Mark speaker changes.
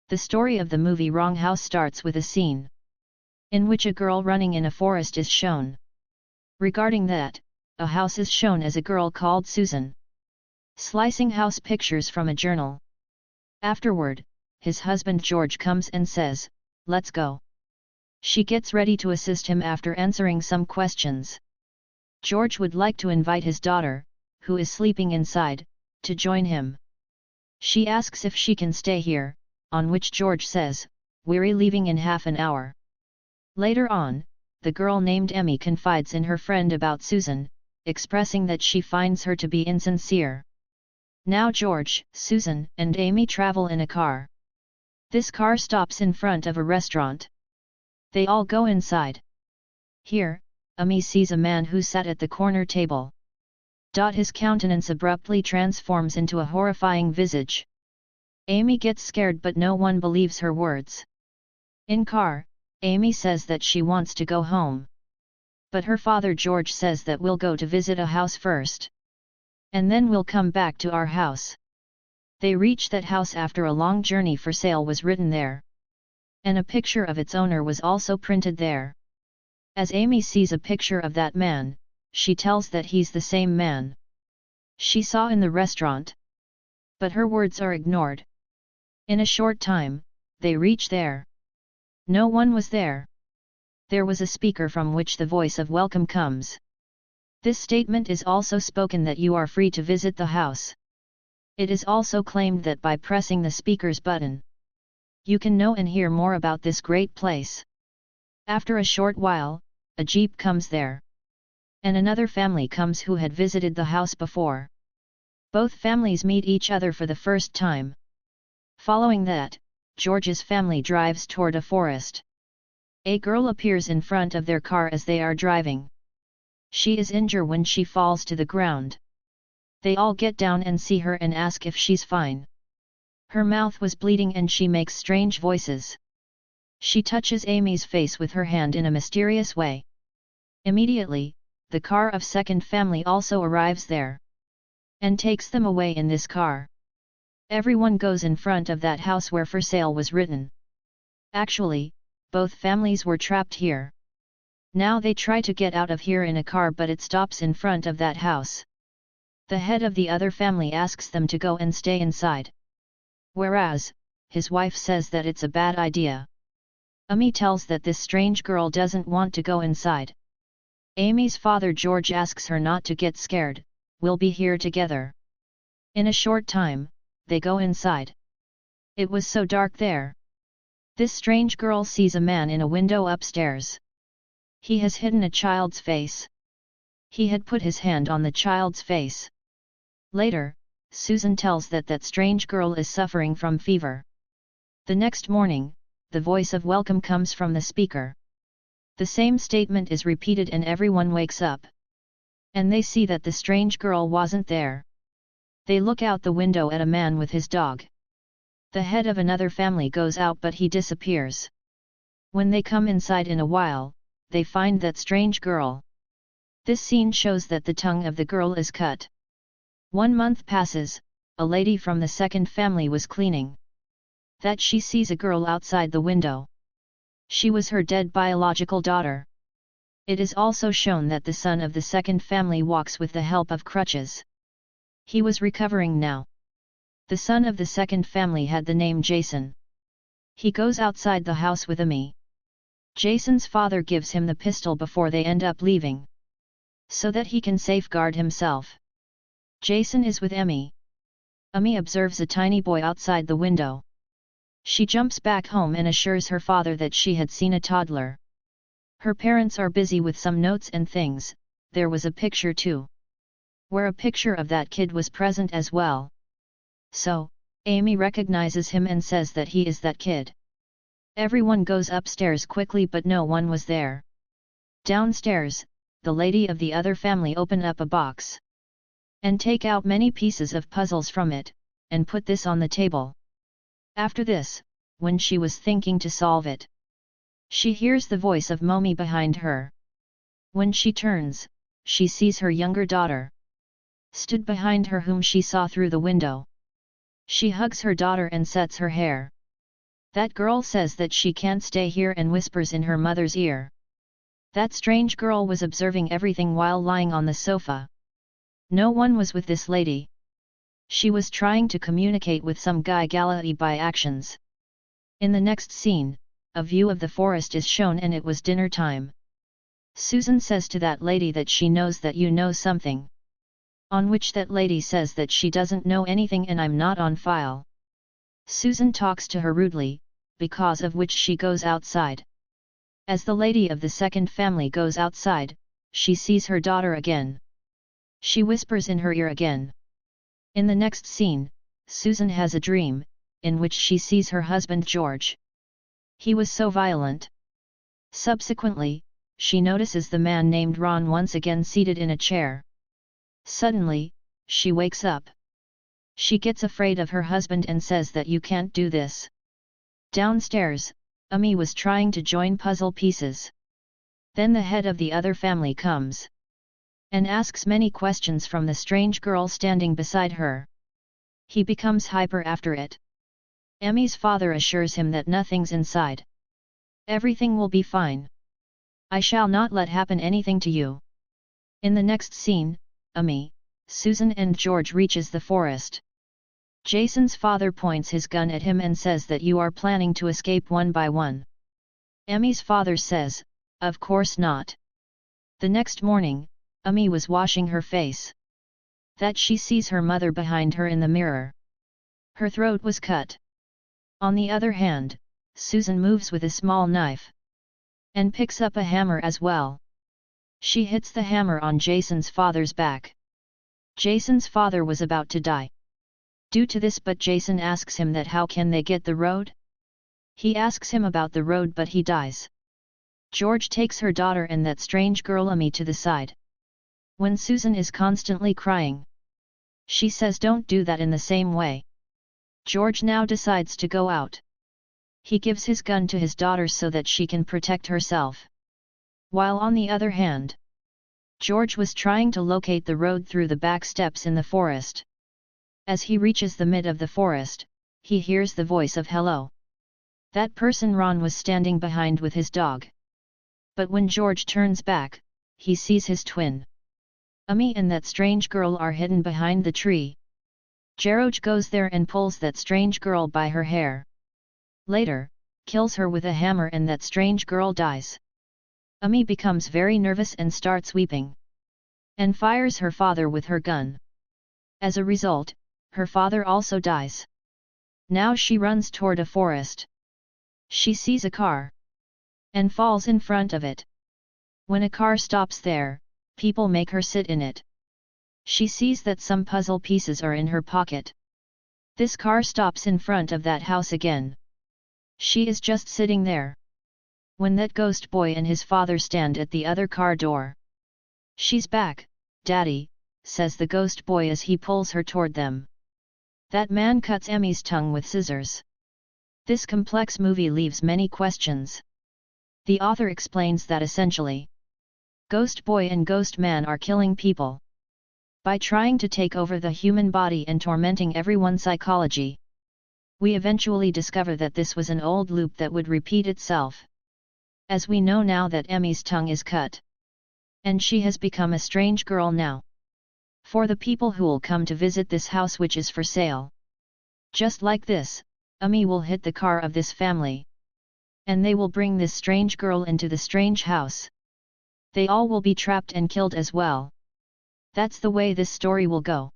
Speaker 1: The story of the movie Wrong House starts with a scene in which a girl running in a forest is shown. Regarding that, a house is shown as a girl called Susan, slicing house pictures from a journal. Afterward, his husband George comes and says, "Let's go." She gets ready to assist him after answering some questions. George would like to invite his daughter, who is sleeping inside, to join him. She asks if she can stay here, on which George says, "We're leaving in half an hour." Later on, the girl named Emmy confides in her friend about Susan, expressing that she finds her to be insincere. Now George, Susan, and Amy travel in a car. This car stops in front of a restaurant. They all go inside. Here, Amy sees a man who sat at the corner table. His countenance abruptly transforms into a horrifying visage. Amy gets scared but no one believes her words. In car, Amy says that she wants to go home. But her father George says that we'll go to visit a house first. And then we'll come back to our house. They reach that house after a long journey. For sale was written there. And a picture of its owner was also printed there. As Amy sees a picture of that man, she tells that he's the same man she saw in the restaurant. But her words are ignored. In a short time, they reach there. No one was there. There was a speaker from which the voice of welcome comes. This statement is also spoken that you are free to visit the house. It is also claimed that by pressing the speaker's button, you can know and hear more about this great place. After a short while, a jeep comes there. And another family comes who had visited the house before. Both families meet each other for the first time. Following that, George's family drives toward a forest. A girl appears in front of their car as they are driving. She is injured when she falls to the ground. They all get down and see her and ask if she's fine. Her mouth was bleeding and she makes strange voices. She touches Amy's face with her hand in a mysterious way. Immediately, the car of second family also arrives there. And takes them away in this car. Everyone goes in front of that house where for sale was written. Actually, both families were trapped here. Now they try to get out of here in a car but it stops in front of that house. The head of the other family asks them to go and stay inside. Whereas, his wife says that it's a bad idea. Amy tells that this strange girl doesn't want to go inside. Amy's father George asks her not to get scared, "We'll be here together." In a short time, they go inside. It was so dark there. This strange girl sees a man in a window upstairs. He has hidden a child's face. He had put his hand on the child's face. Later, Susan tells that strange girl is suffering from fever. The next morning, the voice of welcome comes from the speaker. The same statement is repeated and everyone wakes up. And they see that the strange girl wasn't there. They look out the window at a man with his dog. The head of another family goes out but he disappears. When they come inside in a while, they find that strange girl. This scene shows that the tongue of the girl is cut. 1 month passes, a lady from the second family was cleaning. That she sees a girl outside the window. She was her dead biological daughter. It is also shown that the son of the second family walks with the help of crutches. He was recovering now. The son of the second family had the name Jason. He goes outside the house with Amy. Jason's father gives him the pistol before they end up leaving, so that he can safeguard himself. Jason is with Amy. Amy observes a tiny boy outside the window. She jumps back home and assures her father that she had seen a toddler. Her parents are busy with some notes and things. There was a picture too, where a picture of that kid was present as well. So, Amy recognizes him and says that he is that kid. Everyone goes upstairs quickly but no one was there. Downstairs, the lady of the other family open up a box. And take out many pieces of puzzles from it, and put this on the table. After this, when she was thinking to solve it, she hears the voice of Mommy behind her. When she turns, she sees her younger daughter stood behind her whom she saw through the window. She hugs her daughter and sets her hair. That girl says that she can't stay here and whispers in her mother's ear. That strange girl was observing everything while lying on the sofa. No one was with this lady. She was trying to communicate with some guy Galilee by actions. In the next scene, a view of the forest is shown and it was dinner time. Susan says to that lady that she knows that you know something. On which that lady says that she doesn't know anything and I'm not on file. Susan talks to her rudely, because of which she goes outside. As the lady of the second family goes outside, she sees her daughter again. She whispers in her ear again. In the next scene, Susan has a dream, in which she sees her husband George. He was so violent. Subsequently, she notices the man named Ron once again seated in a chair. Suddenly, she wakes up. She gets afraid of her husband and says that you can't do this. Downstairs, Amy was trying to join puzzle pieces. Then the head of the other family comes and asks many questions from the strange girl standing beside her. He becomes hyper after it. Emmy's father assures him that nothing's inside. Everything will be fine. I shall not let happen anything to you. In the next scene, Emmy, Susan and George reaches the forest. Jason's father points his gun at him and says that you are planning to escape one by one. Emmy's father says, of course not. The next morning, Emmy was washing her face. That she sees her mother behind her in the mirror. Her throat was cut. On the other hand, Susan moves with a small knife. And picks up a hammer as well. She hits the hammer on Jason's father's back. Jason's father was about to die due to this, but Jason asks him that how can they get the road? He asks him about the road but he dies. George takes her daughter and that strange girl Amy to the side. When Susan is constantly crying, she says don't do that in the same way. George now decides to go out. He gives his gun to his daughter so that she can protect herself. While on the other hand, George was trying to locate the road through the back steps in the forest. As he reaches the mid of the forest, he hears the voice of hello. That person Ron was standing behind with his dog. But when George turns back, he sees his twin. Amy and that strange girl are hidden behind the tree. George goes there and pulls that strange girl by her hair. Later, kills her with a hammer and that strange girl dies. Amy becomes very nervous and starts weeping. And fires her father with her gun. As a result, her father also dies. Now she runs toward a forest. She sees a car. And falls in front of it. When a car stops there, people make her sit in it. She sees that some puzzle pieces are in her pocket. This car stops in front of that house again. She is just sitting there. When that ghost boy and his father stand at the other car door. She's back, Daddy, says the ghost boy as he pulls her toward them. That man cuts Emmy's tongue with scissors. This complex movie leaves many questions. The author explains that essentially, Ghost Boy and Ghost Man are killing people. By trying to take over the human body and tormenting everyone's psychology. We eventually discover that this was an old loop that would repeat itself. As we know now that Emmy's tongue is cut. And she has become a strange girl now. For the people who'll come to visit this house which is for sale. Just like this, Emmy will hit the car of this family. And they will bring this strange girl into the strange house. They all will be trapped and killed as well. That's the way this story will go.